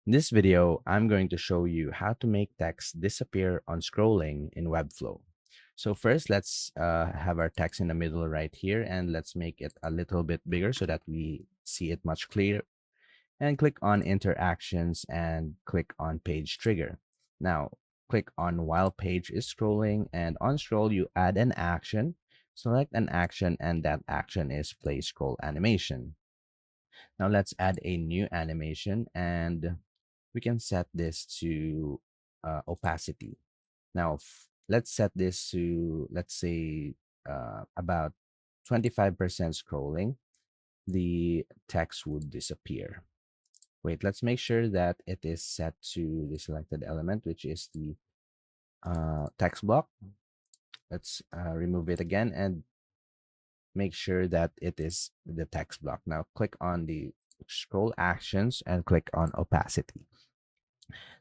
In this video, I'm going to show you how to make text disappear on scrolling in Webflow. So first, let's have our text in the middle right here, and let's make it a little bit bigger so that we see it much clearer. And click on Interactions and click on Page Trigger. Now, click on While Page is Scrolling, and on Scroll, you add an action. Select an action, and that action is Play Scroll Animation. Now, let's add a new animation, and we can set this to opacity. Now, let's set this to, let's say, about 25% scrolling. The text would disappear. Wait, let's make sure that it is set to the selected element, which is the text block. Let's remove it again and make sure that it is the text block. Now, click on the scroll actions and click on opacity.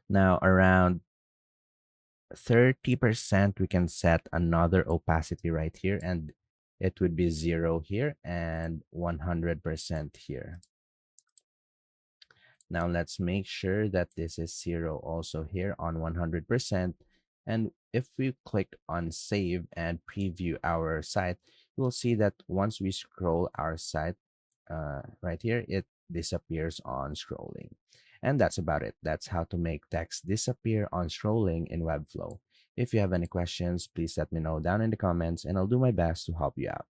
Now, around 30%, we can set another opacity right here, and it would be 0 here and 100% here. Now let's make sure that this is 0 also here on 100%. And if we click on save and preview our site, you will see that once we scroll our site right here, it disappears on scrolling. And that's about it. That's how to make text disappear on scrolling in Webflow. If you have any questions, please let me know down in the comments and I'll do my best to help you out.